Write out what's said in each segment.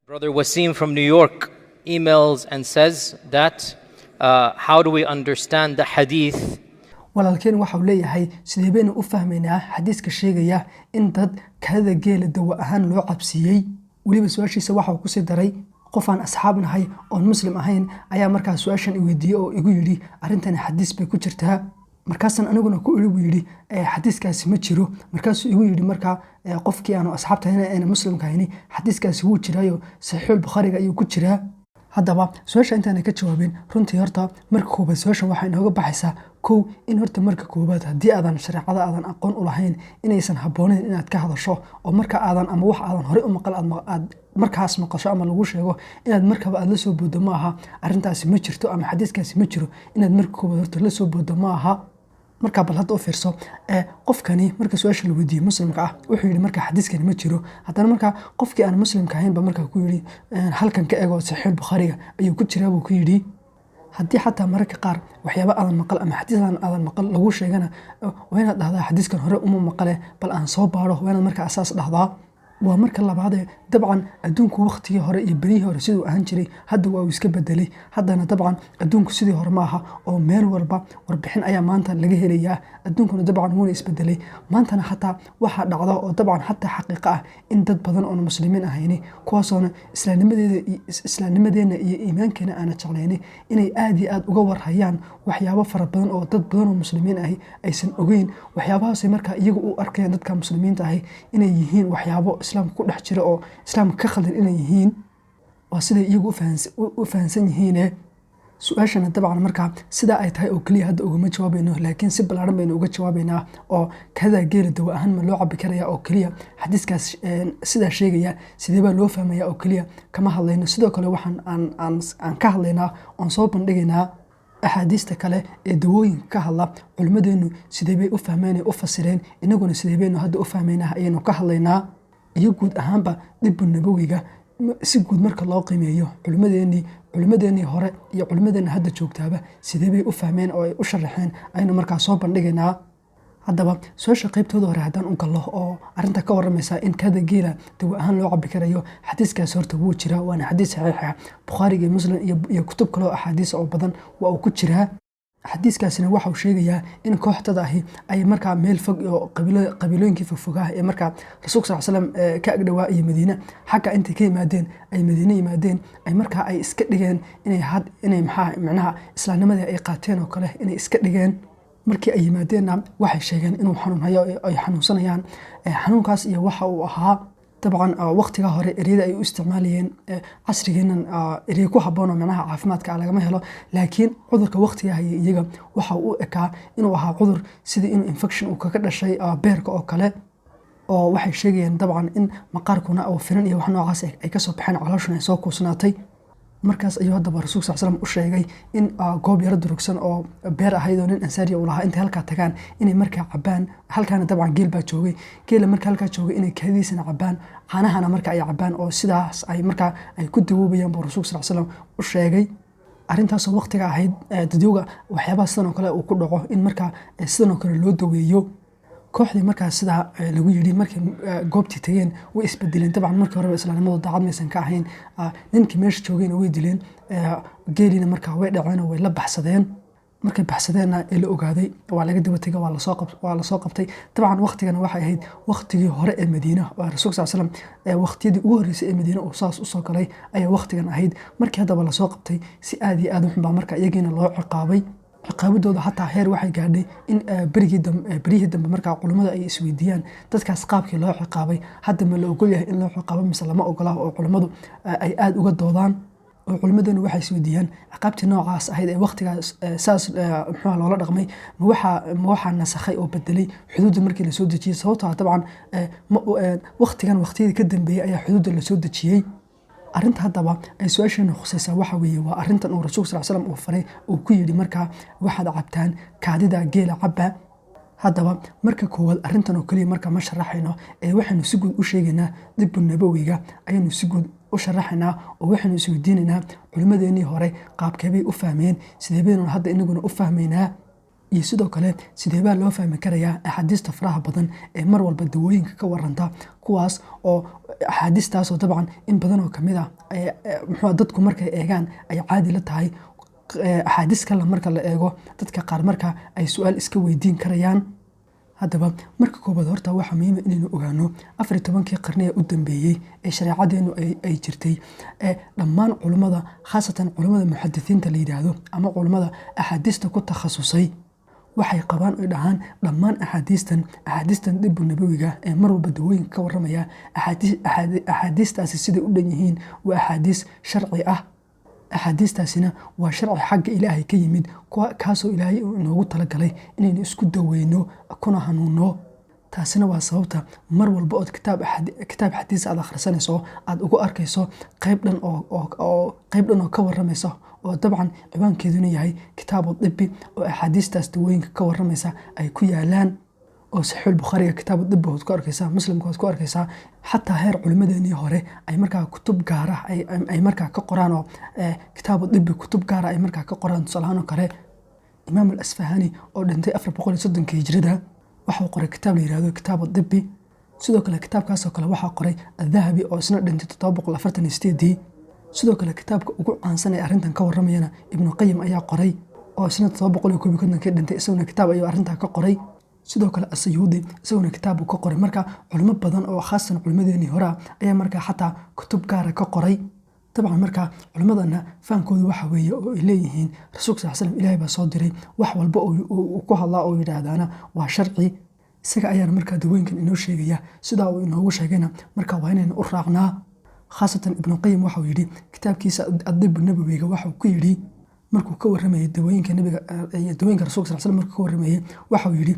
Brother Wasim from New York emails and says that how do we understand the hadith? walaalkeen waxa uu leeyahay sidee baynu u fahmaynaa xadiiska sheegaya in dad kada geela dawa ahaan loo cabsiyey waliba su'aashiisa waxa uu ku sii daray qof aan asxaab nahay oo muslim ahayn ayaa markaas su'aashan i weydiiyay oo igu yiri arintani xadiis bay ku jirtaa markaasan aniguna ku iri yiri xadiiskaasi ma jiro markaasuu igu yiri markaa qofkii aan asxaabtayna ee muslimka ahayni xadiiskaasi wuu jiraayo saxiix bukhariga ayuu ku jiraa haddaba su'aasha intaan ka jawaabin runtii horta marka koobaad su'aasha waxay inooga baxaysaa kow in horta marka koobaad haddii aadan shareecada aadan aqoon u lahayn inaysan habboonayn inaad ka hadasho oo marka aadan ama wax aadan hore u maqal aad markaas maqasho ama lagu sheego inaad markaba aad la soo boodo ma aha arrintaasi ma jirto ama xadiiskaasi ma jiro inaad marka koobaad horta la soo boodo ma aha marka bal hadda u fiirso qofkani marka su'aasha la weydiiyay muslimka ah wuxuu yiri marka xadiiskani ma jiro haddana marka qofkii aan muslimka ahayn ba marka ku yiri halkan ka eego saxiix bukhariga ayuu ku jiraa buu ku yiri haddii xataa mararka qaar waxyaabo aadan maqal ama xadiis aadan maqal lagu sheegana waa inaad dhahdaa xadiiskan hore uma maqale bal aan soo baaro waa inaad marka asaas dhahdaa waa marka labaad dabcan adduunku waqtigii hore iyo berihii hore siduu ahaan jiray hadda waa uu iska bedelay haddana dabcan adduunku sidii hore ma aha oo meel walba warbixin ayaa maanta laga helayaa adduunkuna dabcan wuuna isbedelay maantana xataa waxaa dhacda oo dabcan xataa xaqiiqo ah in dad badan oo muslimiin ahayni kuwaasoona islaamnimadeena iyo iimaankeena aana jeclayni inay aad iyo aad uga warhayaan waxyaabo fara badan oo dad badan oo muslimiin ahi aysan ogeyn waxyaabahaasay markaa iyagu u arkayaan dadka muslimiinta ahi inay yihiin waxyaabo islaamka ku dhex jira oo islaamka ka khaldan inay yihiin waa siday iyagu u fahansan yihiin su'aashana dabcan markaa sidaa ay tahay oo keliya hadda ugama jawaabayno laakiin si ballaaran baynu uga jawaabaynaa oo kada geela dawa ahaan ma loo cabi karaya oo keliya xadiiskaas sidaa sheegaya sidee baa loo fahmaya oo keliya kama hadlayno sidoo kale waxaan aan ka hadlaynaa oon soo bandhigaynaa axaadiista kale ee dawooyinka ka hadla culimmadeennu sidee bay u fahmeen u fasireen inaguna sidee baynu hadda u fahmaynaa ayaynu ka hadlaynaa iyo guud ahaanba dibbu nabawiga si guud marka loo qiimeeyo culimadeenii hore iyo culimadeena hadda joogtaaba sidee bay u fahmeen oo ay u sharaxeen aynu markaa soo bandhigaynaa haddaba su'aasha qaybtooda hore haddaan u gallo oo arrinta ka warramaysa in kada geela dawa ahaan loo cabi karayo xadiiskaas horta wuu jiraa waana xadiis saxiixa bukhaariga iyo muslim iyo kutub kaloo axaadiis oo badan waa uu ku jiraa xadiiskaasina waxa uu sheegayaa in kooxdada ahi ay markaa meel fog oo qabiilooyinkii fogfogaah ee markaa rasuulka sal slam ka agdhawaa iyo madiine xagga intay ka yimaadeen ay madiine yimaadeen ay markaa ay iska dhigeen inay macnaha islaamnimadii ay qaateen oo kale inay iska dhigeen markii ay yimaadeenna waxay sheegeen inuu xanuun hayo ay xanuunsanayaan xanuunkaas iyo waxa uu ahaa dabcan waqtiga hore ereyada ay u isticmaalayeen casrigeennan erey ku habboon oo macnaha caafimaadka lagama helo laakiin cudurka waqtiga hayay iyaga waxa uu ekaa inuu ahaa cudur sidii inuu infection uu kaga dhashay beerka oo kale oo waxay sheegayeen dabcan in maqaarkuna oo finan iyo wax noocaas ay ka soo baxeen calooshuna ay soo kuusnaatay markaas ayuu haddaba rasuulka sal slam u sheegay in goob yaro durugsan oo beer ahayd oo nin ansaariya uu lahaa intay halkaa tagaan inay markaa cabbaan halkaana dabcan geel baa joogay geela marka halkaa joogay inay kaadiisana cabbaan caanahana marka ay cabbaan oo sidaas ay markaa ay ku dawoobayaan buu rasuulka sal slam u sheegay arrintaasoo waqtiga ahayd dadyowga waxyaabaha sidan oo kale uu ku dhaco in markaa sidan oo kale loo daweeyo kooxdii markaa sidaa lagu yiri markay goobtii tageen way isbedeleen dabcan markii horeba islaamnimadu daacad maysan ka ahayn ninkii meesha joogayna way dileen geeliina markaa way dhaceen oo way la baxsadeen markay baxsadeenna ee la ogaaday waa laga daba tegay waa lasoo qabtay dabcan waqtigana waxay ahayd waqtigii hore ee madiina oo rasuulka sal slam waqtiyadii ugu horreysay ee madiina uu saas usoo galay ayaa waqtigan ahayd markii haddaba lasoo qabtay si aad iyo aad u xun baa marka iyagiina loo ciqaabay ciqaabadooda xataa heer waxay gaadhay in berihii dambe markaa culimmada ay isweydiiyaan dadkaas qaabkii loo ciqaabay hadda ma la ogol yahay in loo ciqaabo mise lama ogola oo culimmadu ay aada uga doodaan oo culimmaduna waxay isweydiiyaan ciqaabtii noocaas ahayd ee waqtigaas saas muxuuha loola dhaqmay ma waxaa nasakhay oo bedelay xuduudda markii lasoo dejiyey sababtoo dabcan waqtigan waqtiyadii ka dambeeyey ayaa xuduudda lasoo dejiyey arrinta haddaba ay su-aasheena khusaysaa waxa weeye waa arrintan uu rasuulka sal slam uu faray uu ku yidhi markaa waxaad cabtaan kaadida geela cabba haddaba marka koowaad arrintan oo keliya marka ma sharaxayno ee waxaynu si guud u sheegaynaa dibbu nabawiga ayaynu si guud u sharaxaynaa oo waxaynu isweydiinaynaa culimmadeenii hore qaabkeebay u fahmeen sidee baynu hadda inaguna u fahmaynaa iyo sidoo kale sidee baa loo fahmi karayaa axaadiista faraha badan ee mar walba dawooyinka ka waranta, kuwaas oo axaadiistaasoo dabcan in badan oo kamid ah dadku markay eegaan ay caadi la tahay. axaadiis kale marka la eego dadka qaar marka ay su-aal iska weydiin karayaan. haddaba marka koobaad horta waxaa muhiima inaynu ogaano 14kii qarni ee u dambeeyey ee shareecadeenu ay jirtay, dhammaan culummada, khaasatan culummada muxadisiinta la yidhaahdo ama culummada axaadiista ku takhasusay, waxay qabaan oy dhahaan dhammaan axaadiistan dibu nabawiga ee mar walba dawooyinka ka warramaya, axaadiistaasi siday u dhan yihiin waa axaadiis sharci ah. axaadiistaasina waa sharci xagga ilaahay ka yimid, kaasoo ilaahay inoogu talagalay inaynu isku daweyno kuna hanuunno. taasina waa sababta mar walba ood kitaab xadiis aad akhrisanayso aad ugu arkayso qayb dhan oo ka warramaysa, oo dabcan ciwaankeeduna yahay kitaabu dibi, oo axaadiistaas dawooyinka ka warramaysa ay ku yaalaan. oo saxiix Bukhariga kitaabu dibi waad ku arkaysaa, Muslimka waad ku arkaysaa, xataa heer culimadeenii hore ay markaa kutub gaar ah ay markaa ka qoraan, oo kitaabu dibi kutub gaar ah ay markaa ka qoraan. tusaalahaan oo kale Imaam al-Asfahani oo dhintay 430 hijrada waxuu qoray kitaab la yiraahdo kitaabu dibi. sidoo kale kitaabkaasoo kale waxaa qoray Al-Dhahabi oo isna dhintay 748. sidoo kale kitaabka ugu caansan ee arrintan ka warramayana Ibn Qayyim ayaa qoray oo isna 712 dhintay, isaguna kitaab ayuu arrintaa ka qoray. sidoo kale As-Suyuudi isaguna kitaab uu ka qoray. marka culimo badan oo khaasan culimadeenii hore ayaa markaa xataa kutub gaara ka qoray. dabcan marka culimadana fahankoodu waxa weeye oo ay leeyihiin rasuulka sallallahu alayhi wasallam ilaahay baa soo diray, wax walba oo ku hadlaa oo yidhaahdaana waa sharci. isaga ayaana markaa dawooyinkan inoo sheegaya, sidaa uu inoogu sheegayna marka waa inaynu u raacnaa. khaasatan Ibn Qayyim waxau yidhi kitaabkiisa Ad-Dib Nabawiga waxuu ku yidhi markuu ka warramayay dawooyinka nabiga iyo dawooyinka rasuulka sallallahu alayhi wasallam markuu ka warramayay waxuu yidhi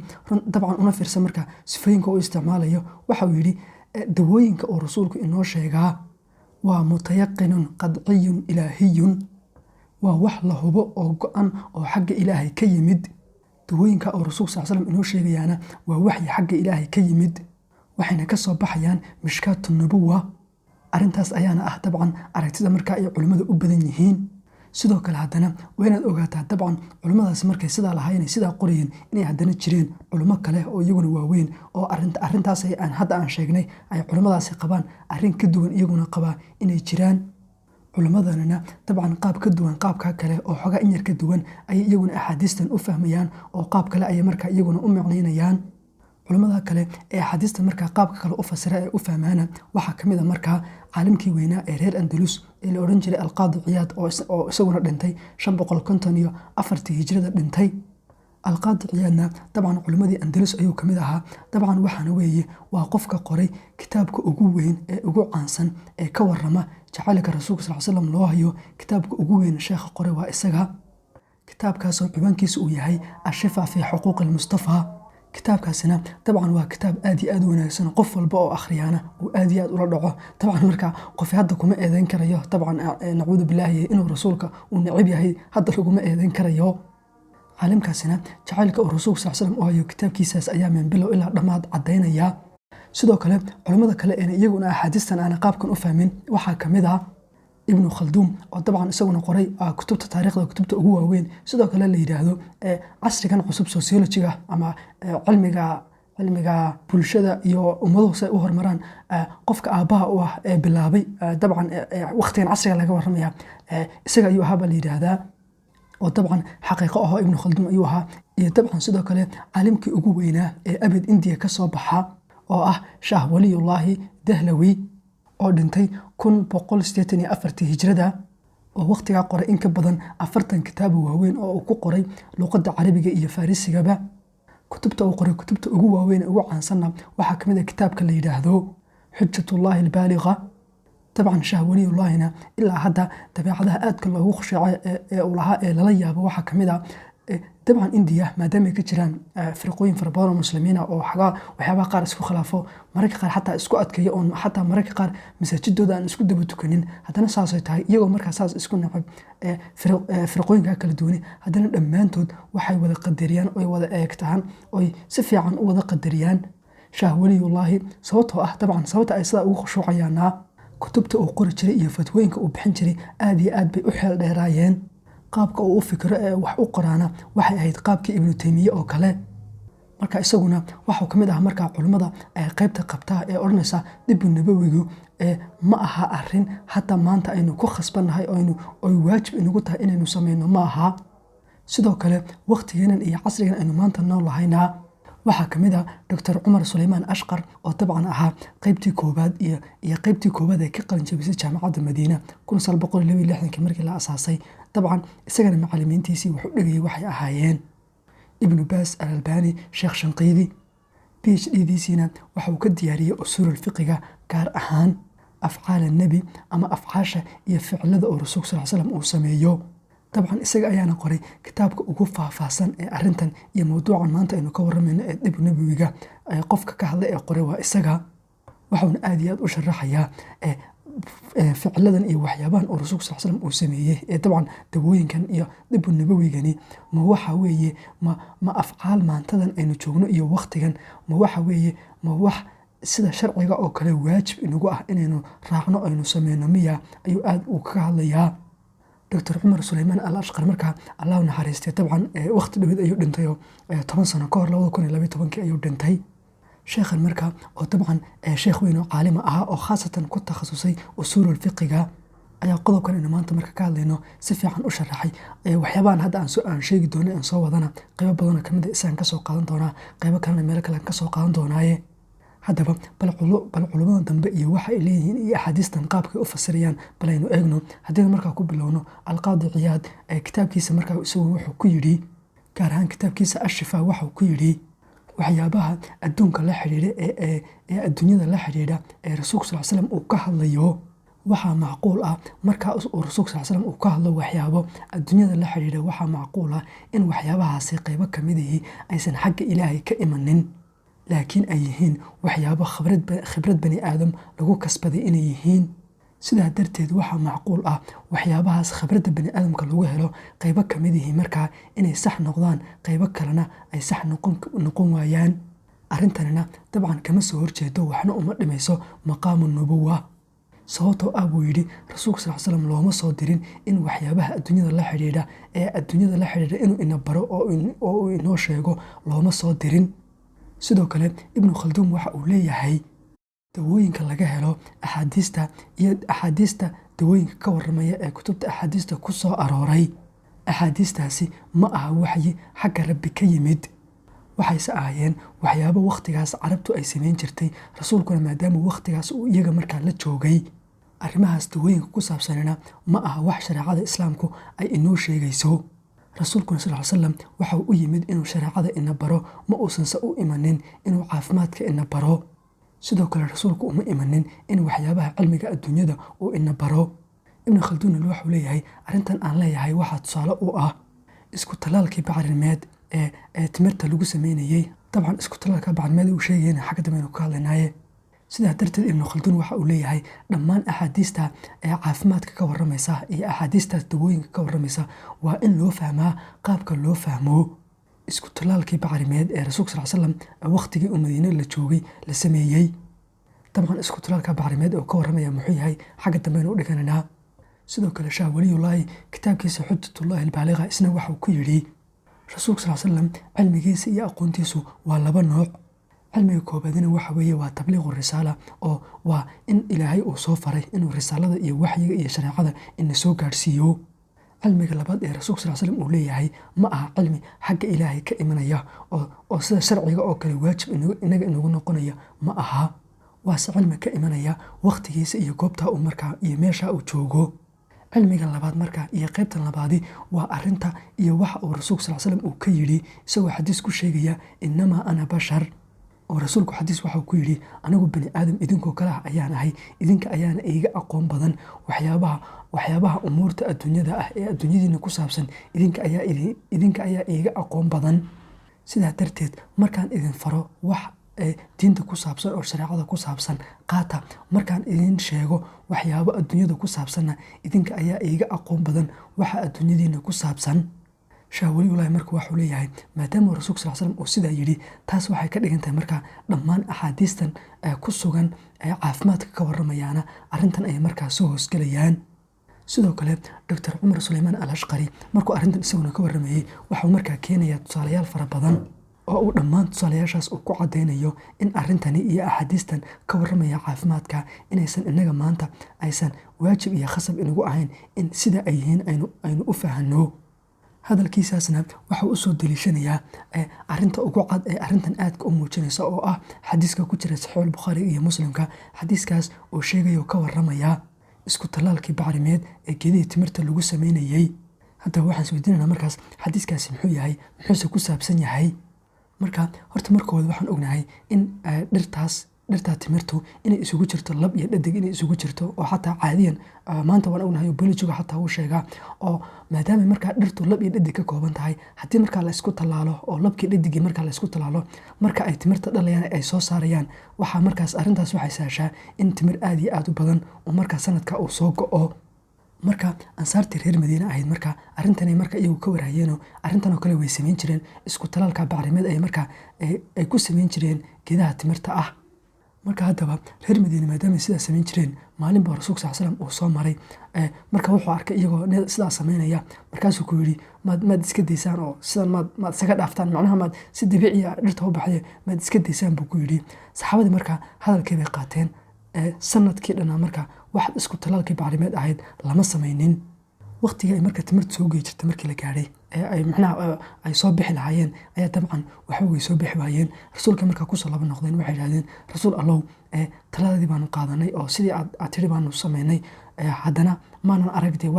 dabcan una fiirsan marka sifooyinka uu isticmaalayo. waxuu yidhi dawooyinka oo rasuulku inoo sheegaa waa mutayaqinun qadciyun ilaahiyun, waa wax la hubo oo go-an oo xagga ilaahay ka yimid. dawooyinka oo rasuulka sallallahu alayhi wasallam inoo sheegayaana waa waxyi xagga ilaahay ka yimid, waxayna ka soo baxayaan mishkaatu nubuwa. arrintaas ayaana ah dabcan aragtida markaa ay culimmada u badan yihiin. sidoo kale haddana waa inaad ogaataa dabcan culimmadaasi markay sidaa lahaayeen sidaa qorayeen inay haddana jireen culimo kale oo iyaguna waaweyn oo arrintaas aan sheegnay ay culimmadaasi qabaan arrin ka duwan, iyaguna qabaa inay jiraan. culimmadanina dabcan qaab ka duwan qaabka kale oo xogaa in yar ka duwan ayay iyaguna axaadiistan u fahmayaan, oo qaab kale ayay markaa iyaguna u micnaynayaan. culimada kale ee axaadiista markaa qaabka kale u fasira ee u fahmaana waxaa ka mid a markaa caalimkii weynaa ee reer Andalus ee la odhan jiray Al-Qaadi Ciyaad oo isaguna dhintay 554 hijrada dhintay. Al-Qaadi Ciyaadna dabcan culimadii Andalus ayuu ka mid ahaa. dabcan waxaana weeye waa qofka qoray kitaabka ugu weyn ee ugu caansan ee ka warrama jacaylka rasuulka sallallahu alayhi wasallam loo hayo. kitaabka ugu weyn sheekha qoray waa isaga. kitaabkaasoo ciwaankiisu uu yahay Ash-Shifaa fi Xuquuq al-Mustafa. kitaabkaasina dabcan waa kitaab aad iyo aad u wanaagsan, qof walba oo akhriyaana uu aad iyo aad ula dhaco. dabcan marka qof hadda kuma eedeyn karayo dabcan nacuudu billaahi inuu rasuulka uu necib yahay, hadda laguma eedeyn karayo. caalimkaasina jacaylka uu rasuulka sallallahu alayhi wasallam u hayo kitaabkiisaas ayaa min bilow ilaa dhammaad caddaynaya. sidoo kale culimmada kale ee iyaguna axaadiistan aan qaabkan u fahmin waxaa ka mid ah Ibn Khaldun oo dabcan isaguna qoray kutubta taariikhda, kutubta ugu waaweyn. sidoo kale la yiraahdo casrigan cusub sociology-ga ama cilmiga bulshada iyo ummaduhu say u hormaraan, qofka aabaha u ah ee bilaabay dabcan waqtigan casriga laga warramaya isaga ayuu ahaa baa la yiraahdaa, oo dabcan xaqiiqo ah Ibn Khaldun ayuu ahaa. iyo dabcan sidoo kale caalimkii ugu weynaa ee abid India ka soo baxa oo ah Shah Waliyullahi Dahlawi oo dhintay 184 hijrada, oo waqtigaa qoray in ka badan 40 kitaab waaweyn oo uu ku qoray luqadda Carabiga iyo Faarisigaba. kutubta uu qoray kutubta ugu waaweyn ugu caansanna waxaa ka mid ah kitaabka la yiraahdo Xujjatullahi al-Baaligha. dabcan Shah Waliyullahina ilaa hadda dabeecadaha aadka loogu khushuucay ee uu lahaa ee lala yaabo waxaa ka mid ah dabcan India maadaama ay ka jiraan firqooyin fara badan oo muslimiin ah oo waxyaabaha qaar isku khilaafo, mararka qaar xataa isku adkeeyo oo xataa mararka qaar masaajidooda aan isku daba tukanin, haddana saasay tahay iyagoo markaa saas isku necab firqooyinka kala duwan, haddana dhammaantood waxay wada qadariyaan oo wada eegtaan oo si fiican u wada qadariyaan Shah Waliyullahi. sababtoo ah dabcan sababta ay sidaa ugu khushuucayaana kutubta uu qori jiray iyo fatwooyinka uu bixin jiray aad iyo aad bay u xeel dheeraayeen. qaabka uu u fikiro ee wax u qoraana waxay ahayd qaabkii ibnu taymiye oo kale. marka isaguna waxuu ka mid ah markaa culimmada qaybta qabtaa ee odhanaysa dibu nabawigu ma aha arin hataa maanta aynu ku khasbannahay oy waajib inagu tahay inaynu samayno ma aha. sidoo kale waqtigeenan iyo casrigan aynu maanta nool lahayna waxaa ka mid ah Dr. Cumar Suleymaan Ashqar oo dabcan ahaa qaybtii koowaad iyo qaybtii koowaad ee ka qalin jabisay jaamacadda Madiina 1962 markii la asaasay. dabcan isagana macallimiintiisii wuxuu dhigayay waxay ahaayeen Ibn Baas Al-Albani, Sheekh Shanqiidi. PhD-diisina waxa uu ka diyaariyey usuulul fiqiga, gaar ahaan afcaal nabi ama afcaasha iyo ficilada oo rasuulka sallallahu alayhi wasallam uu sameeyo. dabcan isaga ayaana qoray kitaabka ugu faahfaahsan ee arintan iyo mawduucan maanta aynu ka waramayno ee dib nabawiga qofka ka hadlay ee qoray waa isaga. waxauna aad iyo aad u sharaxayaa ficiladan iyo waxyaabahan oo rasuulka sallallahu alayhi wasallam uu sameeyey ee dabcan dawooyinkan iyo dib nabawigani ma waxa weeye ma afcaal maantadan aynu joogno iyo waqtigan ma waxa weeye ma wax sida sharciga oo kale waajib inagu ah inaynu raacno aynu sameyno miya ayuu aad u ka hadlayaa. Dr. Cumar Suleymaan Al-Ashqar markaa Allah naxariistay dabcan waqti dhaweed ayuu dhintay 10 sano ka hor 2012 ayuu dhintay. sheekhan markaa oo dabcan sheekh weyn oo caalima ah oo khaasatan ku takhasusay usuulul fiqiga ayaa qodobkan inuu maanta marka ka hadlayno si fiican u sharaxay. waxyaabahan hadda aan sheegi doono aan soo wadana qaybo badan ka mid ah isaan ka soo qaadan doonaa, qaybo kalena meel kale ka soo qaadan doonaaye. haddaba bal culimada dambe iyo waxa ay leeyihiin iyo axaadiistan qaabkay u fasirayaan bal aynu eegno. haddii markaa ku bilowno Al-Qaadi Ciyaad kitaabkiisa markaa isagu wuxuu ku yidhi, gaar ahaan kitaabkiisa Ash-Shifaa waxuu ku yidhi waxyaabaha adduunka la xidhiidha ee adduunyada la xidhiidha ee rasuulka sallallahu alayhi wasallam uu ka hadlayo waxaa macquul ah markaa uu rasuulka sallallahu alayhi wasallam uu ka hadlo waxyaabo adduunyada la xidhiidha waxaa macquul ah in waxyaabahaasi qaybo ka mid ah aysan xagga Ilaahay ka imanin, laakiin ay yihiin waxyaabo khibrad bani aadam lagu kasbaday inay yihiin. sidaa darteed waxaa macquul ah waxyaabahaas khibradda bani aadamka lagu helo qaybo ka mid ah markaa inay sax noqdaan, qaybo kalena ay sax noqon waayaan. arrintanina dabcan kama soo horjeedo waxna uma dhimayso maqaamu nubuwa. sababtoo ah buu yidhi rasuulka sallallahu alayhi wasallam looma soo dirin in waxyaabaha adduunyada la xidhiidha inuu ina baro oo uu inoo sheego, looma soo dirin. sidoo kale Ibn Khaldun waxa uu leeyahay dawooyinka laga helo axaadiista dawooyinka ka waramaya ee kutubta axaadiista ku soo arooray, axaadiistaasi ma aha waxyi xagga Rabbi ka yimid, waxayse ahaayeen waxyaabo waqtigaas carabtu ay samayn jirtay. rasuulkuna maadaama waqtigaas uu iyaga markaa la joogay, arrimahaas dawooyinka ku saabsanina ma aha wax shareecada islaamku ay inoo sheegayso. rasuulkuna sallallahu alayhi wasallam waxa uu yimid inuu shareecada ina baro, ma uusanse u imanin inuu caafimaadka ina baro. sidoo kale rasuulku uma imanin in waxyaabaha cilmiga adduunyada uu ina baro. Ibn Khaldun wuxuu leeyahay arrintan aan leeyahay waxaa tusaale u ah isku talaalkii bacrimeed ee timirta lagu sameynayay. dabcan isku talaalka bacrimeed uu sheegayna xagga dambe inuu ka hadlaynaye. sidaa darteed Ibn Khaldun waxa uu leeyahay dhammaan axaadiista caafimaadka ka waramaysa iyo axaadiistaas dawooyinka ka waramaysa waa in loo fahmaa qaabka loo fahmo isku talaalkii bacrimeed ee rasuulka sallallahu alayhi wasallam waqtigii Madiina la joogay la sameeyay. dabcan isku talaalka bacrimeed oo ka waramaya muxuu yahay xagga dambe inuu dhigananaa. sidoo kale Shaah Waliyullaahi kitaabkiisa Xujjatullaahi Al-Baaliga isna waxuu ku yidhi rasuulka sallallahu alayhi wasallam cilmigiisa iyo aqoontiisu waa laba nooc. cilmiga koobaadina waxa weeye waa tabliiqu risaala oo waa in Ilaahay uu soo faray inuu risaalada iyo waxyiga iyo shareecada ina soo gaarsiiyo. cilmiga labaad ee rasuulka sallallahu alayhi wasallam uu leeyahay ma aha cilmi xagga Ilaahay ka imanaya oo sida sharciga oo kale waajib inaga inagu noqonaya ma aha, waase cilmi ka imanaya waqtigiisa iyo goobta uu markaa iyo meesha uu joogo. cilmiga labaad markaa iyo qaybtan labaadi waa arinta iyo waxa uu rasuulka sallallahu alayhi wasallam uu ka yidhi isagoo xadiis ku sheegaya innamaa ana bashar. oo rasuulku xadiis waxa uu ku yidhi anigu bani aadam idinkoo kale ah ayaan ahay, idinka ayaana iiga aqoon badan waxyaabaha umuurta adduunyada ah ee adduunyadiina ku saabsan idinka ayaa iiga aqoon badan. sidaa darteed markaan idin faro wax diinta ku saabsan oo shareecada ku saabsan qaata, markaan idin sheego waxyaabo adduunyada ku saabsanna idinka ayaa iiga aqoon badan waxa adduunyadiina ku saabsan. Shaah Waliyullaahi marka waxuu leeyahay maadaama rasuulka sallallahu alayhi wasallam uu sidaa yidhi, taas waxay ka dhigan tahay markaa dhammaan axaadiistan ku sugan caafimaadka ka waramayaana arrintan ay markaa soo hoosgelayaan. sidoo kale Dr. Cumar Suleymaan Al-Ashqari markuu arrintan isaguna ka warramayay waxa uu markaa keenayaa tusaalayaal fara badan oo uu dhammaan tusaalayaashaas uu ku cadeynayo in arrintani iyo axaadiistan ka warramaya caafimaadka inaysan inaga maanta aysan waajib iyo khasab inagu ahayn in sida ay yihiin aynu u fahanno. hadalkiisaasna waxa uu soo daliishanayaa arrinta ugu cad ee arrintan aadka u muujinaysa oo ah xadiiska ku jira Saxiix Bukhari iyo Muslimka. xadiiskaas oo sheegaya oo ka warramaya isku talaalkii bacrimeed ee geedihii timirta lagu sameynayay. haddaba waxaan isweydiinaynaa markaas xadiiskaasi muxuu yahay, muxuuse ku saabsan yahay? marka horta markooda waxaan ognahay in dhirtaa timirtu inay isugu jirto lab iyo dhadig inay isugu jirto oo xataa caadiyan maanta waan ognahay biologiga xataa uu sheegaa oo maadaama markaa dhirtu lab iyo dhadig ka kooban tahay haddii markaa la isku tallaalo oo labkii dhadigii markaa la isku tallaalo marka ay timirta dhalayaan ay soo saarayaan waxaa markaas arrintaas waxay saashaa in timir aad iyo aad u badan oo markaa sanadka uu soo go'o. marka ansaartii reer Madiina ahayd marka arrintan marka iyagu ka warhayeen arrintan oo kale way sameyn jireen isku talaalka bacrimeed ay marka ay ku sameyn jireen geedaha timirta ah. marka haddaba reer Madiina maadaama sidaa sameyn jireen maalin baa Rasuulka sallallahu alayhi wasallam uu soo maray marka wuxuu arkay iyagoo sidaa sameynaya markaasuu ku yidhi maad iska daysaan oo sidan maad isaga dhaaftaan macnaha maad si dabiici ah dhirta u baxday maad iska daysaan buu ku yidhi. saxaabadii marka hadalkii bay qaateen sanadkii dhanaa marka wax isku talaalkii bacrimeed ahayd lama samaynin. waqtiga ay marka timirta soo geey jirtay markii la gaadhay ay macnaha ay soo bixi lahaayeen ayaa dabcan waxa way soo bixi waayeen. rasuulka marka ku soo laba noqdeen waxay yiraahdeen rasuul allow taladii baanu qaadanay oo sidii aad tiri baanu sameynay haddana maanan aragtay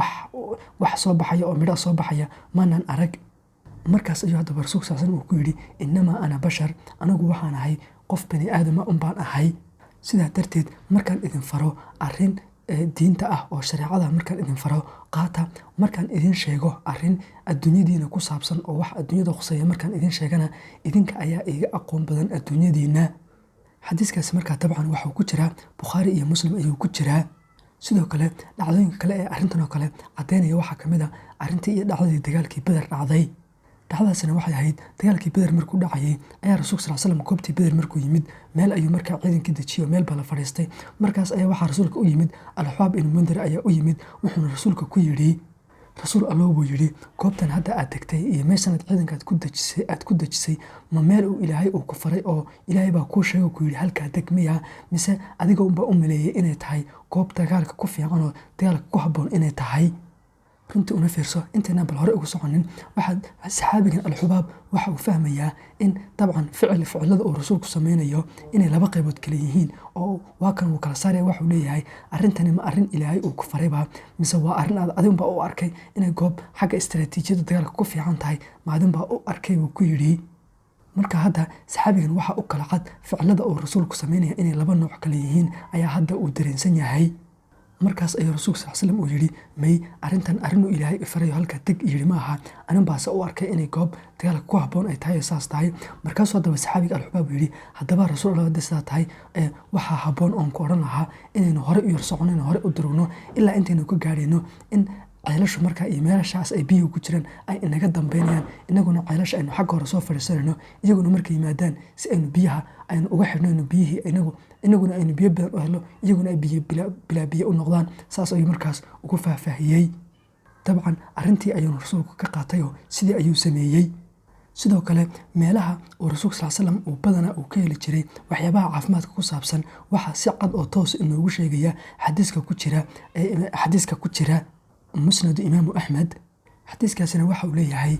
wax soo baxaya oo midho soo baxaya maanan arag. markaas ayuu haddaba rasuulka sallallahu alayhi wasallam uu ku yidhi innamaa ana bashar, anigu waxaan ahay qof bani aadama baan ahay. sidaa darteed markaan idin faro arrin diinta ah oo shareecada markaan idin faro qaata, markaan idin sheego arrin adduunyadiina ku saabsan oo wax adduunyada khuseeya markaan idin sheegana idinka ayaa iga aqoon badan adduunyadiina. xadiiskaasi markaa dabcan waxuu ku jiraa Bukhaari iyo Muslim ayuu ku jiraa. sidoo kale dhacdooyinka kale ee arrintan oo kale cadeynaya waxaa ka mid ah arrintii iyo dhacdadii dagaalkii Badar dhacday. dhacdadaasina waxay ahayd dagaalkii Badar markuu dhacayay ayaa Rasuulka sallallahu alayhi wasallam goobtii Badar markuu yimid meel ayuu markaa ciidankii dejiyo meel baa la fadhiistay. markaas ayaa waxaa Rasuulka u yimid Al-Hubaab ibn Mundir ayaa u yimid wuxuuna Rasuulka ku yidhi rasuul allow buu yidhi goobtan hadda aad tagtay iyo meeshan ciidankaad ku dejisay ma meel uu Ilaahay uu ku faray oo Ilaahay baa kuu sheegay ku yidhi halkaa deg miya mise adiga unbaa u maleeyay inay tahay goob dagaalka ku fiican oo dagaalka ku habboon inay tahay? runtii una fiirso intayna bal hore ugu soconin waxaad saxaabigan Al-Hubaab waxa uu fahmayaa in dabcan ficilada uu rasuulku sameynayo inay laba qaybood kala yihiin oo waa kan uu kala saaraya. waxa uu leeyahay arrintani ma arrin Ilaahay uu ku farayba mise waa arrin adinba u arkay inay goob xagga istiraatiijiyadda dagaalka ku fiican tahay maadinba u arkay uu ku yidhi. marka hadda saxaabigan waxa uu kala cad ficilada uu rasuulku sameynaya inay laba nooc kala yihiin ayaa hadda uu dareensan yahay. markaas ayuu Rasuulka sallallahu alayhi wasallam uu yidhi may arrintan arrin uu Ilaahay farayo halka tag yidhi ma aha, anan baase u arkay inay goob dagaalka ku habboon ay tahay saas tahay. markaasuu haddaba saxaabiga Al-Hubaab uu yidhi haddaba rasuul Allah hadda sidaa tahay waxaa habboon oon ku odhan lahaa inaynu hore u yar socono inaynu hore u durugno ilaa intaynu ka gaadhayno in ceelashu markaa iyo meelashaas ay biyuhu ku jiraan ay inaga dambeynayaan inaguna ceelasha aynu xagga hore soo fadhiisanayno iyaguna markay yimaadaan si aynu biyaha aynu uga xidhnayno biyihii inaguna aynu biyo badan u helo iyaguna ay bilaa biyo u noqdaan. saas ayuu markaas ugu faahfaahiyey. dabcan arrintii ayuuna rasuulku ka qaatay oo sidii ayuu sameeyey. sidoo kale meelaha uu Rasuulka sallallahu alayhi wasallam uu badanaa uu ka heli jiray waxyaabaha caafimaadka ku saabsan waxaa si cad oo toos inoogu sheegaya xadiiska ku jira musnad imaamu Axmed. xadiiskaasina waxa uu leeyahay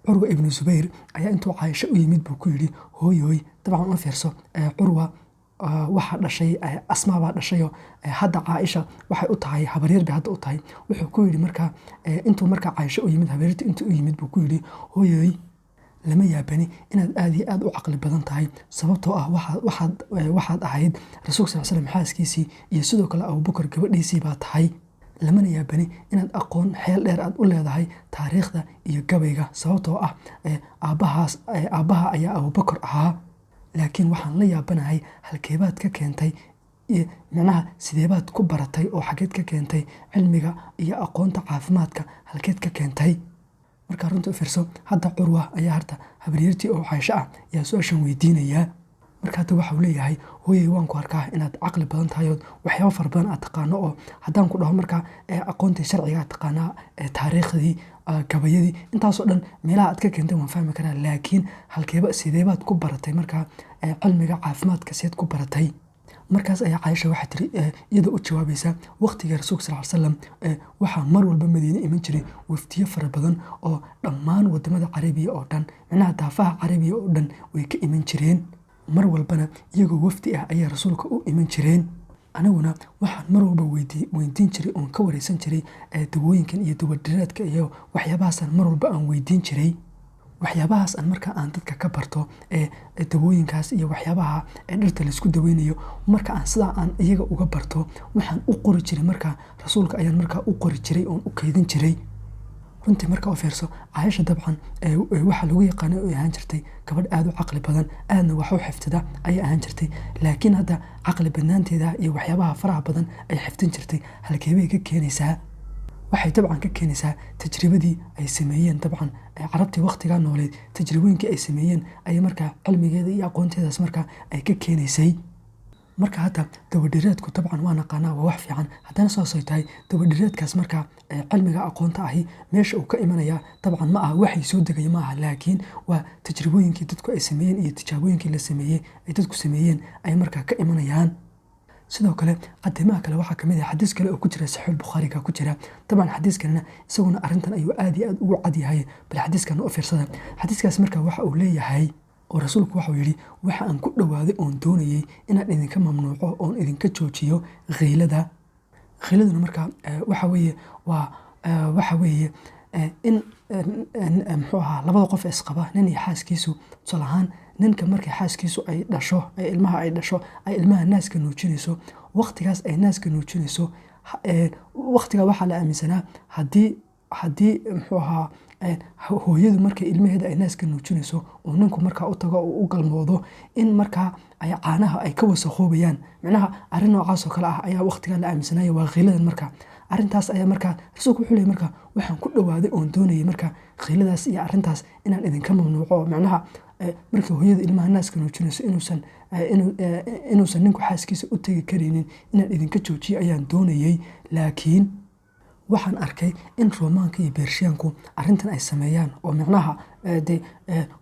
Curwa ibn Zubayr ayaa intuu Caaisha u yimid buu ku yidhi hooyoy dabcan una fiirso Curwa waxaa dhashay Asmaa baa dhashayo hadda Caaisha waxay u tahay habaryar bay hadda u tahay. wuxuu ku yidhi markaa intuu markaa Caaisha u yimid habaryarta intuu u yimid buu ku yidhi hooyoy lama yaabani inaad aad iyo aad u caqli badan tahay sababtoo ah waxaad ahayd Rasuulka sallallahu alayhi wasallam xaaskiisii iyo sidoo kale Abubakar gabadhiisii baa tahay. lamana yaabani inaad aqoon xeel dheer aad u leedahay taariikhda iyo gabayga sababtoo ah aabbaha ayaa Abubakar ahaa. laakiin waxaan la yaabanahay halkeebaad ka keentay macnaha sideebaad ku baratay oo xageed ka keentay cilmiga iyo aqoonta caafimaadka halkeed ka keentay? markaa runta u fiirso hadda Curwa ayaa harta habaryartii oo Caaisha ah yaa su'aashan weydiinaya. marka hadda waxa uu leeyahay hooyey waan ku arkaa inaad caqli badan tahay oo waxyaabo fara badan aad taqaano oo haddaan ku dhaho markaa aqoontii sharciga aad taqaanaa taariikhdii gabayadii intaasoo dhan meelaha aad ka keentay waan fahmi karaa laakiin sideebaad ku baratay markaa cilmiga caafimaadka seed ku baratay markaas ayaa caaisha waxaa tiri iyadoo u jawaabaysa waqtigii rasuulka sal slam waxaa mar walba madiine iman jiray waftiyo fara badan oo dhammaan wadamada carabiya oo dhan micnaha daafaha carabiya oo dhan way ka iman jireen mar walbana iyagoo wafdi ah ayay rasuulka u iman jireen aniguna waxaan mar walba weydiin jiray oon ka wareysan jiray dawooyinkan iyo dawardiraadka iyo waxyaabahaasaan mar walba aan weydiin jiray waxyaabahaas aan markaa aan dadka ka barto dawooyinkaas iyo waxyaabaha dhirta laisku daweynayo marka aan sidaa aan iyaga uga barto waxaan u qori jiray markaa rasuulka ayaan markaa u qori jiray oon u kaydin jiray runtii marka u fiirso caaisha dabcan waxaa lagu yaqaanay oo ahaan jirtay gabadh aada u caqli badan aadna wax u xifdida ayay ahaan jirtay laakiin hadda caqli badnaanteeda iyo waxyaabaha faraha badan ay xifdin jirtay halkeebay ka keenaysaa waxay dabcan ka keenaysaa tajribadii ay sameeyeen dabcan carabtii waqtigaa nooleed tajribooyinkii ay sameeyeen ayay markaa cilmigeeda iyo aqoonteedaas markaa ay ka keenaysay marka hadda dawardhireedku dabcan waa naqaanaa waa wax fiican haddana saasay tahay dawardhireedkaas markaa cilmiga aqoonta ahi meesha uu ka imanaya dabcan ma aha waxay soo degaya ma aha laakiin waa tajribooyinkii dadku ay sameeyeen iyo tijaabooyinkii la sameeyey ay dadku sameeyeen ay markaa ka imanayaan sidoo kale qadimaha kale waxaa kamid ah xadiis kale oo ku jira saxiix bukhaariga ku jira dabcan xadiiskanna isaguna arrintan ayuu aad iyo aad ugu cad yahay bal xadiiskan u fiirsada xadiiskaas markaa waxa uu leeyahay oo rasuulku waxuu yidhi waxa aan ku dhowaaday oon doonayey inaan idinka mamnuuco oon idinka joojiyo khiiladuna markaa waxa weeye in muxuu ahaa labada qof ee isqaba nin iyo xaaskiisu tusaale ahaan ninka markay xaaskiisu ay dhasho ilmaha ay dhasho ay ilmaha naaska nuujinayso waqtigaas ay naaska nuujinayso waqtigaa waxaa la aaminsanaa haddii muxuu ahaa hooyadu markay ilmaheeda ay naaska nuujinayso oo ninku markaa u tago oo u galmoodo in markaa ay caanaha ay ka wasakoobayaan micnaha arrin noocaasoo kale ah ayaa waqtigaa la aaminsanaya waa khiiladan markaa arrintaas ayaa markaa rasuulku wuxuu leeyay markaa waxaan ku dhowaaday oon doonayay markaa khiiladaas iyo arrintaas inaan idinka mamnuuco micnaha markii hooyada ilmaha naaska nuujinayso inuusan ninku xaaskiisa u tegi karaynin inaan idinka joojiyo ayaan doonayay laakiin waxaan arkay in roomaanka iyo beershiyaanku arrintan ay sameeyaan oo micnaha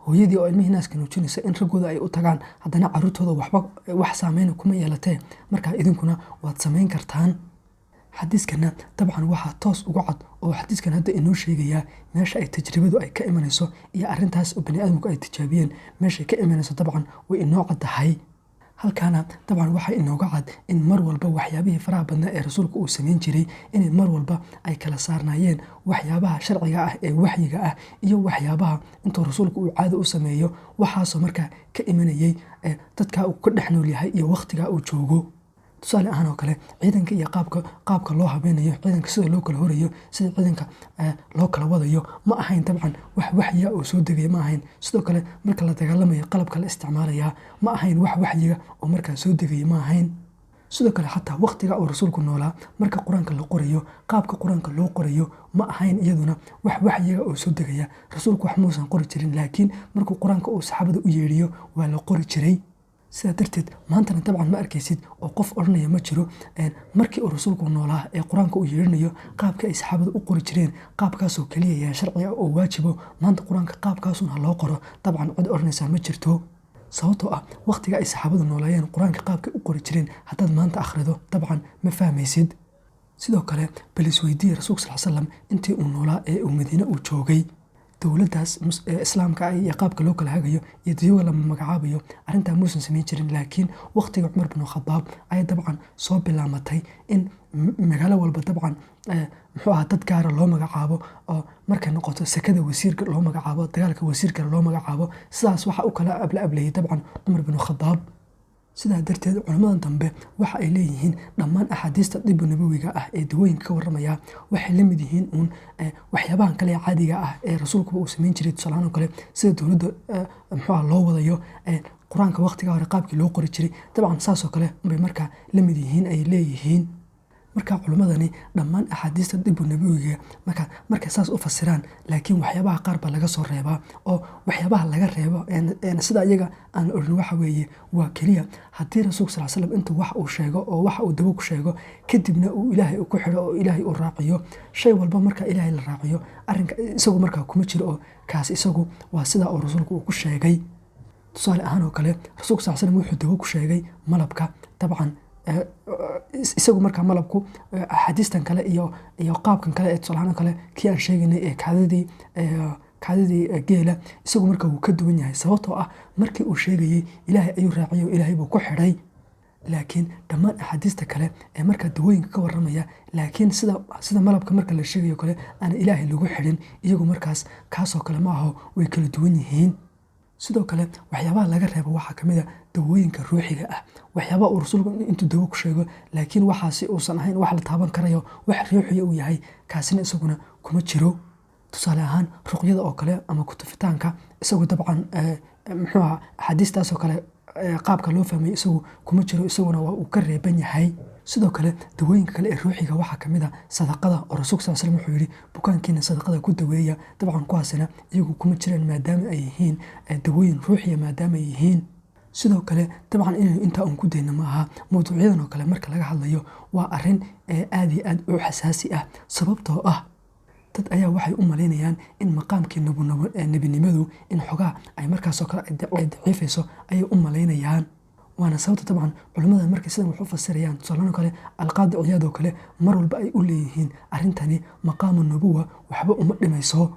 hooyadii oo ilmihii naaska nuujinaysa in raggooda ay u tagaan haddana caruurtooda wax saameyna kuma yeelatee markaa idinkuna waad samayn kartaan xadiiskana dabcan waxaa toos uga cad oo xadiiskan hadda inoo sheegayaa meesha ay tajribadu ay ka imanayso iyo arrintaas oo bani aadamku ay tijaabiyeen meeshay ka imanayso dabcan way inoo caddahay halkaana dabcan waxaa inooga cad in mar walba waxyaabihii faraha badnaa ee rasuulku uu samayn jiray inay mar walba ay kala saarnaayeen waxyaabaha sharciga ah ee waxyiga ah iyo waxyaabaha intuu rasuulku uu caado u sameeyo waxaasoo markaa ka imanayay dadkaa uu ka dhex nool yahay iyo waqtigaa uu joogo tusaale ahaan oo kale ciidanka iyo qaabka loo habeynayo ciidanka sida loo kala horayo sida ciidanka loo kala wadayo ma ahayn dabcan wax waxyiga oo soo degaya ma ahayn sidoo kale marka la dagaalamayo qalabka la isticmaalayaa ma ahayn wax waxyiga oo markaa soo degaya ma ahayn sidoo kale xataa waqtiga uu rasuulku noolaa marka qur-aanka la qorayo qaabka qur-aanka loo qorayo ma ahayn iyaduna wax waxyiga oo soo degaya rasuulku wax muusan qori jirin laakiin markuu qur-aanka uu saxaabada u yeedhiyo waa la qori jiray sidaa darteed maantana dabcan ma arkaysid oo qof odhanaya ma jiro markii uu rasuulku noolaa ee qur-aanka uu yeedhinayo qaabka ay saxaabada u qori jireen qaabkaasoo keliya yaa sharciga oo waajibo maanta qur-aanka qaabkaasun ha loo qoro dabcan cid odhanaysaa ma jirto sababtoo ah waqtiga ay saxaabadu noolaayeen qur-aanka qaabkay u qori jireen haddaad maanta akhrido dabcan ma fahmaysid sidoo kale bal isweydiiye rasuulka sal slam intii uu noolaa ee uu madiine uu joogay dowladdaas islaamka ah iyo qaabka loo kala hagayo iyo dayoga lama magacaabayo arrintaa muusan samayn jirin laakiin waqtiga cumar bin khadaab ayaa dabcan soo bilaamatay in magaalo walba dabcan muxuu ahaa dad gaara loo magacaabo oo markay noqoto sekada wasiirka loo magacaabo dagaalka wasiirkale loo magacaabo sidaas waxa u kala ablayay dabcan cumar bin khadaab sidaa darteed culimmadan dambe waxa ay leeyihiin dhammaan axaadiista dibu nabawiga ah ee dawooyinka ka waramaya waxay la mid yihiin uun waxyaabahan kale ee caadiga ah ee rasuulkuba uu samayn jiray tusaalahaan oo kale sida dowladda muxuuha loo wadayo qur-aanka waqtiga hore qaabkii loo qori jiray dabcan saasoo kale bay markaa la mid yihiin ay leeyihiin marka culimmadani dhammaan axaadiista dib u nabiga markay saas u fasiraan, laakiin waxyaabaha qaar baa laga soo reebaa, oo waxyaabaha laga reebo sida iyaga aan oran waxa weeye waa keliya haddii rasuulka sal slam intuu wax uu sheego oo wax uu dabo ku sheego kadibna uu ilaahay ku xidho oo ilaahay uu raaciyo, shay walba marka ilaahay la raaciyo arrinka isagu markaa kuma jiro, oo kaas isagu waa sida uu rasuulku uu ku sheegay. tusaale ahaan oo kale rasuulka sal slam wuxuu dabo ku sheegay malabka. dabcan isagu markaa malabku axaadiistan kale iyo qaabkan kale ee tusaale ahaan oo kale kii aan sheegaynay ee kaadidii geela, isagu markaa wuu ka duwan yahay, sababtoo ah markii uu sheegayey ilaahay ayuu raaciyay oo ilaahay buu ku xidhay. laakiin dhammaan axaadiista kale ee markaa dawooyinka ka warramaya, laakiin sida malabka marka la sheegayo kale aan ilaahay lagu xidhin, iyagu markaas kaasoo kale ma aho, way kala duwan yihiin. sidoo kale waxyaabaha laga reebo waxaa ka mid a dawooyinka ruuxiga ah, waxyaabaha uu rasuulku intuu dawo ku sheego laakiin waxaasi uusan ahayn wax la taaban karayo, wax ruuxiya uu yahay, kaasina isaguna kuma jiro. tusaale ahaan ruqyada oo kale ama kutufitaanka, isagu dabcan muxuu ahaa axaadiistaasoo kale qaabka loo fahmay isagu kuma jiro, isaguna waa uu ka reeban yahay. sidoo kale dawooyinka kale ee ruuxiga waxaa ka mid a sadaqada, oo rasuulka sal slam wuxuu yidhi bukaankiina sadaqada ku daweeya. dabcan kuwaasina iyagu kuma jiraan maadaama ay yihiin dawooyin ruuxiya, maadaama ay yihiin. sidoo kale dabcan inaynu intaa uun ku dayno ma aha, mawduucyadan oo kale marka laga hadlayo waa arrin aad iyo aad u xasaasi ah, sababtoo ah dad ayaa waxay u malaynayaan in maqaamkii nebinimadu in xogaa ay markaasoo kale ay daciifayso ayay u malaynayaan. waana sababta dabcan culimmada markay sidan wax u fasirayaan, tusaalahaan oo kale alqaadi ciyaad oo kale mar walba ay u leeyihiin arrintani maqaamu nubuwa waxba uma dhimayso,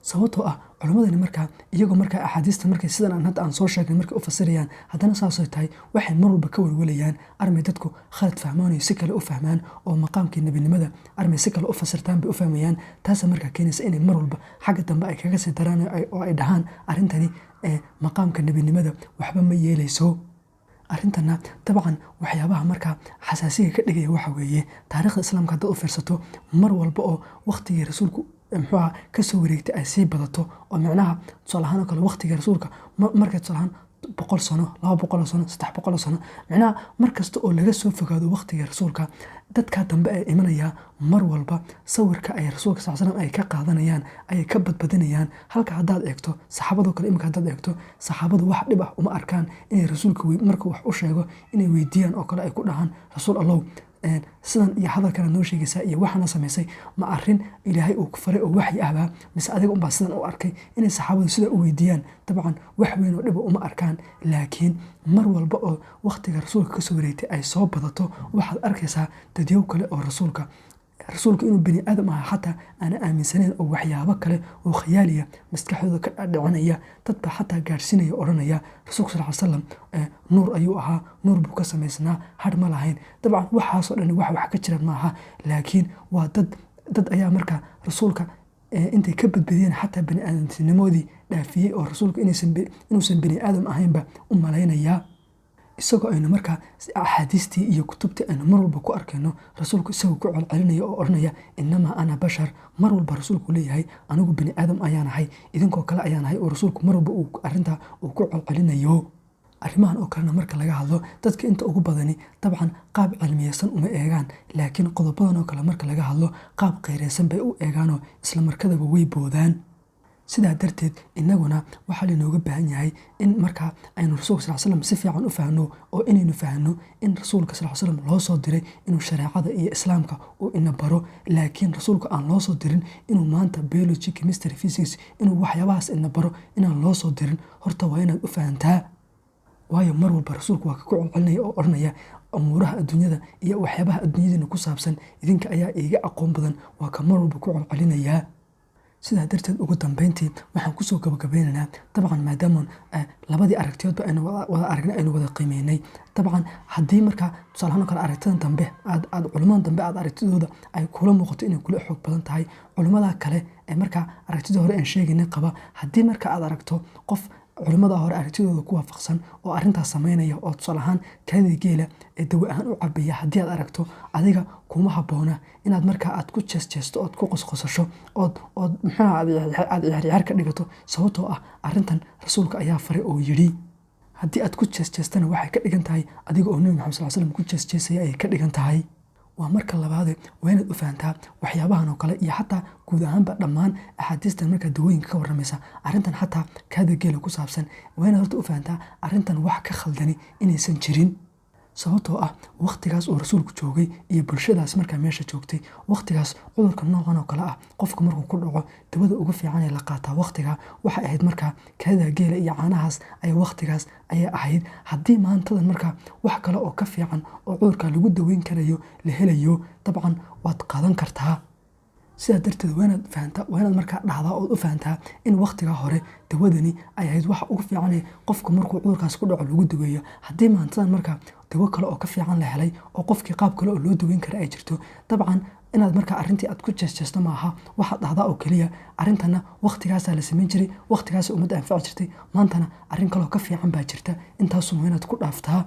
sababtoo ah culimmadani markaa iyagoo markaa axaadiista markay sidan hadda aan soo sheegnay markay u fasirayaan, haddana saasay tahay waxay mar walba ka welwelayaan armay dadku khalad fahmaanayo si kale u fahmaan, oo maqaamkii nebinimada armay si kale u fasirtaan bay u fahmayaan. taasa markaa keenaysa inay mar walba xagga dambe ay kaga sii daraan oo ay dhahaan arrintani maqaamka nebinimada waxba ma yeelayso. arrintana dabcan waxyaabaha markaa xasaasiga ka dhigaya waxa weeye taariikhda islaamka haddaad u fiirsato, mar walba oo waqtigii rasuulku muxuuha kasoo wareegtay ay sii badato, oo micnaha tusaale ahaan oo kale waqtigii rasuulka markay tusaale ahaan 100 sano 200 sano 300 sano, micnaha mar kasta oo laga soo fogaado waqtigii rasuulka, dadka dambe ee imanaya mar walba sawirka ay rasuulka sal slam ay ka qaadanayaan ayay ka badbadinayaan. halka haddaad eegto saxaabadoo kale, imika haddaad eegto saxaabadu wax dhib ah uma arkaan inay rasuulka markuu wax u sheego inay weydiiyaan oo kale ay ku dhahaan rasuul allow sidan iyo hadalkana noo sheegaysaa iyo waxaana samaysay ma arrin ilaahay uu ku faray oo waxyi ahbaa, mise adiga unbaa sidan u arkay? inay saxaabadu sidaa u weydiiyaan dabcan wax weyn oo dhiba uma arkaan. laakiin mar walba oo waqtiga rasuulka kasoo wareegtay ay soo badato, waxaad arkaysaa dadyow kale oo rasuulka inuu bani aadam aha xataa aana aaminsaneyn, oo waxyaabo kale oo khiyaaliya maskaxdooda ka dhicinaya, dadba xataa gaadhsiinaya odhanaya rasuulka sal slam nuur ayuu ahaa, nuur buu ka samaysnaa, hadh ma lahayn. dabcan waxaasoo dhan wax ka jiraan maaha, laakiin waa dad ayaa markaa rasuulka intay ka badbadiyeen xataa bani aadamtinimadii dhaafiyey, oo rasuulka inuusan bani aadam ahaynba u malaynaya. isagoo aynu markaa axaadiistii iyo kutubtii aynu mar walba ku arkayno rasuulku isagoo ku celcelinaya oo odhanaya inamaa ana bashar, mar walba rasuulku leeyahay anigu bani aadam ayaan ahay, idinkoo kale ayaan ahay, oo rasuulku mar walba arrintaa uu ku celcelinayo. arrimahan oo kalena marka laga hadlo dadka inta ugu badani dabcan qaab cilmiyeysan uma eegaan, laakiin qodobadan oo kale marka laga hadlo qaab qayreysan bay u eegaanoo isla markadaba way boodaan. sidaa darteed inaguna waxaa lainooga baahan yahay in markaa aynu rasuulka sal slam si fiican u fahno, oo inaynu fahno in rasuulka sal slam loo soo diray inuu shareecada iyo islaamka uu ina baro, laakiin rasuulka aan loo soo dirin inuu maanta biology, chemistry, physics inuu waxyaabahaas ina baro, inaan loo soo dirin. horta waa inaad u fahantaa, waayo mar walba rasuulku waa ka ku celcelinaya oo odhanaya umuuraha adduunyada iyo waxyaabaha adduunyadiina ku saabsan idinka ayaa iiga aqoon badan, waa ka mar walba ku celcelinayaa. sidaa darteed ugu dambeyntii waxaan kusoo gabagabeynaynaa dabcan maadaama labadii aragtiyoodba aynu wada aragnay, aynu wada qiimeynay. dabcan haddii markaa tusaalahaan oo kale aragtidan dambe aad culimadan dambe aad aragtidooda ay kula muuqato inay kula xoog badan tahay culimada kale ee markaa aragtidii hore aan sheegaynay qaba, haddii marka aad aragto qof culimada hore aragtidooda ku waafaqsan oo arrintaas sameynaya, oo tusaale ahaan kaadida geela ee dawa ahaan u cabaya, haddii aad aragto adiga kuma habboona inaad markaa aad ku jeesjeesto ood ku qosqosasho ood muxuu aad ciyaar ka dhigato, sababtoo ah arrintan rasuulka ayaa faray oo yidhi. haddii aad ku jeesjeestana waxay ka dhigan tahay adiga oo nebi maxamed sal slam ku jeesjeesaya ayay ka dhigan tahay. waa marka labaad waa inaad u fahantaa waxyaabahan oo kale iyo xataa guud ahaanba dhammaan axaadiistan markaa dawooyinka ka warramaysa arrintan xataa kaada geela ku saabsan waa inaad horta u fahantaa arrintan wax ka khaldani inaysan jirin sababtoo ah waqtigaas uu rasuulku joogay iyo bulshadaas markaa meesha joogtay waqtigaas cudurka noocan oo kale ah qofka markuu ku dhaco dawada ugu fiican ee la qaataa waqtiga waxay ahayd markaa kaada geela iyo caanahaas waqtigaas ayay ahayd haddii maantadan markaa wax kale oo ka fiican oo cudurka lagu daweyn karayo la helayo dabcan waad qaadan kartaa sidaa darteed waa inaad markaa dhahdaa ood u fahantaa in waqtigaa hore dawadani ay ahayd waxa ugu fiican qofku markuu cudurkaas ku dhaco lagu daweeyo haddii maantadan markaa dawo kale oo ka fiican la helay oo qofkii qaab kale oo loo daweyn kara ay jirto dabcan inaad markaa arrintii aad ku jeesjeesto maaha waxaad dhahdaa oo keliya arrintana waqtigaasaa la samayn jiray waqtigaasa ummadda anfaci jirtay maantana arrin kaleoo ka fiican baa jirta intaasuna waa inaad ku dhaaftaa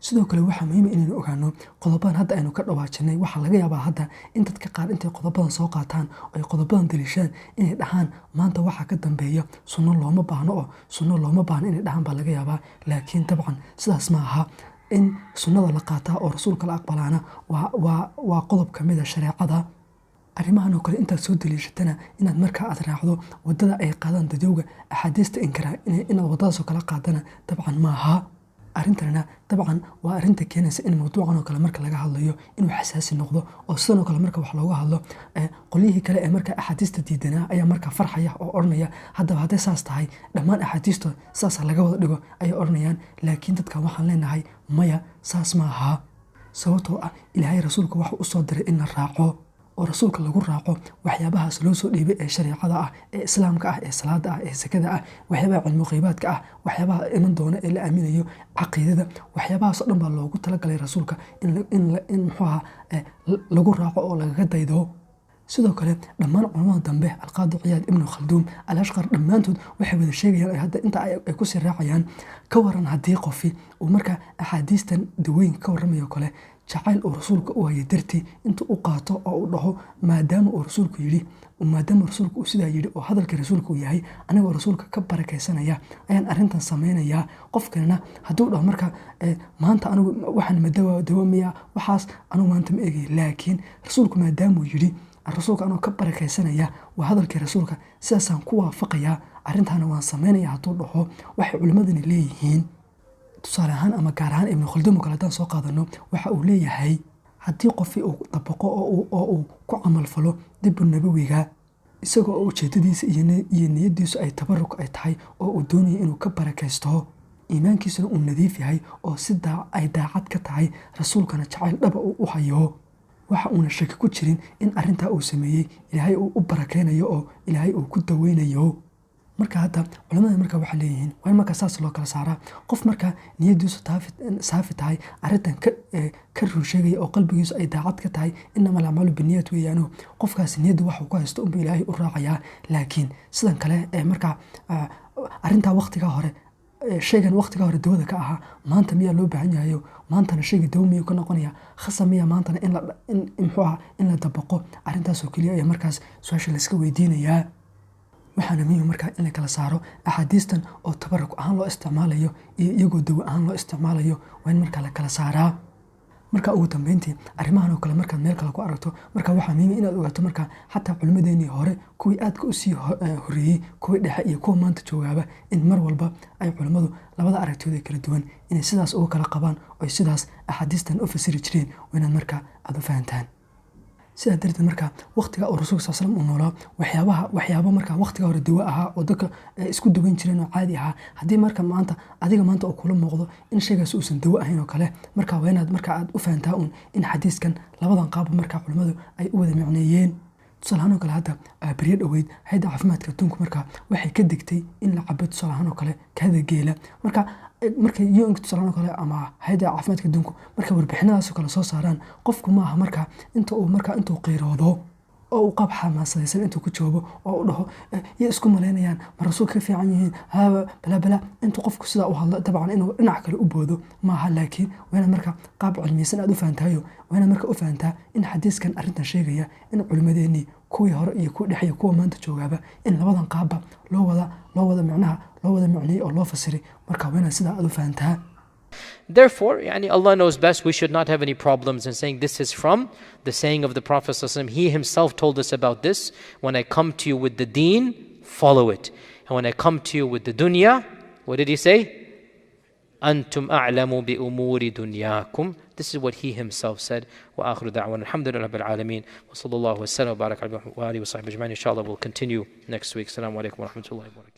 sidoo kale waxaa muhiima inaynu ogaano qodobadan hadda aynu ka dhawaajinay waxaa laga yaabaa hadda in dadka qaar intay qodobadan soo qaataan oo ay qodobadan daliishadaan inay dhahaan maanta waxaa ka dambeeya sunno looma baahno inay dhahaan baa laga yaabaa laakiin dabcan sidaas ma aha in sunnada la qaataa oo rasuulka la aqbalaana waa qodob ka mid a shareecada arrimahan oo kale intaad soo daliishatana inaad markaa aad raacdo wadada ay qaadaan dadowga axaadiista inkaraa inaad wadadaasoo kala qaadana dabcan ma aha arrintanna dabcan waa arrinta keenaysa in mawduucan oo kale marka laga hadlayo inuu xasaasi noqdo oo sidan oo kale marka wax looga hadlo qolyihii kale ee markaa axaadiista diidanaa ayaa markaa farxaya oo odhanaya haddaba hadday saas tahay dhammaan axaadiista saasa laga wada dhigo ayay odhanayaan laakiin dadkan waxaan leenahay maya saas ma aha sababtoo ah ilaahay rasuulka waxa u soo diray in la raaco oo rasuulka lagu raaco waxyaabahaas loo soo dhiibay ee shareecada ah ee islaamka ah ee salaada ah ee sakada ah waxyaabaha cilmu qeybaadka ah waxyaabaha iman doona ee la aaminayo caqiidada waxyaabahaasoo dhan baa loogu talagalay rasuulka in muxuu ahaa lagu raaco oo lagaga daydo sidoo kale dhammaan culamada dambe alqaadi ciyaad ibnu khalduum alashqar dhammaantood waxay wada sheegayaan hadda inta ay kusii raacayaan ka waran haddii qofi uu markaa axaadiistan dawooyinka ka warramayo kale jacayl uu rasuulka u haya dartii intuu u qaato oo uu dhaho maadaama rasuulku uu sidaa yidhi oo hadalka rasuulka uu yahay anigoo rasuulka ka barakaysanaya ayaan arrintan samaynayaa qofkanina hadduu dhaho marka maanta anigu waxaan madawa miya waxaas anigu maanta ma egay laakiin rasuulku maadaamuu yidhi rasuulka anoo ka barakaysanaya waa hadalkii rasuulka sidaasaan ku waafaqayaa arrintaana waan samaynaya hadduu dhaho waxay culimmadani leeyihiin tusaale ahaan ama gaar ahaan ibnu khalduum oo kale haddaan soo qaadano waxa uu leeyahay haddii qofi uu dabaqo oo uu ku camalfalo dibu nabawiga isagoo oo ujeedadiisa iyo niyadiisu ay tabaruk ay tahay oo uu doonaya inuu ka barakaysto iimaankiisuna uu nadiif yahay oo si ay daacad ka tahay rasuulkana jacayl dhaba uu u hayo waxa uuna shaki ku jirin in arrintaa uu sameeyey ilaahay uu u barakaynayo oo ilaahay uu ku daweynayo marka hadda culimada markaa waxay leeyihiin waa in markaa saas loo kala saaraa qof markaa niyadiisu saafi tahay arrintan ka run sheegaya oo qalbigiisu ay daacad ka tahay inama alacmaalu biniyat weeyaano qofkaas niyadda waxuu ku haysto unba ilaahay u raacayaa laakiin sidan kale markaa arrintaa waqtigaa hore shaygan waqtigaa hore dawada ka ahaa maanta miyaa loo baahan yahayo maantana shayga dawo miyuu ka noqonaya khasa miya maantana in la dabaqo arrintaasoo keliya ayaa markaas su-aasha layska weydiinayaa waxaana muhiim markaa in la kala saaro axaadiistan oo tabaruk ahaan loo isticmaalayo iyo iyagoo dawo ahaan loo isticmaalayo waa in markaa la kala saaraa marka ugu dambeyntii arrimahan oo kale markaad meel kale ku aragto marka waxaa muhiim inaad ogaato markaa xataa culimmadeenii hore kuwii aadka usii horeeyey kuwii dhexe iyo kuwa maanta joogaaba in mar walba ay culimmadu labada aragtiyooda kala duwan inay sidaas uga kala qabaan oo sidaas axaadiistan u fasiri jireen waa inaad markaa aada u fahantaan sidaa darteed markaa waqtiga uu rasuulka sal slam uu noolaa waxyaabo markaa waqtiga hore dawo ahaa oo dadka isku daweyn jireen oo caadi ahaa haddii marka adiga maanta uu kula muuqdo in shaygaas uusan dawo ahayn oo kale markaa waa inaad markaa aad u fahantaa uun in xadiiskan labadan qaabba markaa culimmadu ay u wada micneeyeen tusaalahaan oo kale hadda beryo dhoweyd hay'adda caafimaadka adduunku markaa waxay ka digtay in la cabo tusaalahaan oo kale kaada geela markay UN tusaalahaan oo kale ama hay'adda caafimaadka adduunku markay warbixinadaas oo kale soo saaraan qofku ma aha markaa intuu qiiroodo oo uu qaab xamaasadaysan intuu ku joogo oo uu dhaho iyo isku malaynayaan ma rasuulka ka fiican yihiin bala intuu qofku sidaa u hadlo dabcan inuu dhinac kale u boodo maaha laakiin waa inaad markaa qaab cilmiyeysan aad u fahantahayo waa inaad markaa u fahantaa in xadiiskan arrintan sheegaya in culimmadeenii kuwii hore iyo kuwii dhexe iyo kuwa maanta joogaaba in labadan qaabba loo wada micneeyey oo loo fasiray marka waa inaad sidaa aad u fahantaa Therefore, Allah knows best. We should not have any problems in saying this is from the saying of the Prophet ﷺ. He himself told us about this. When I come to you with the deen, follow it. And when I come to you with the dunya, what did he say? أنتم أعلم بأمور دنياكم. This is what he himself said. وآخر دعوانا الحمد لله رب العالمين وصلى الله وسلم وبارك على آله وصحبه أجمعين. Inshallah, we'll continue next week. Assalamu alaikum wa rahmatullahi wa barakatuh.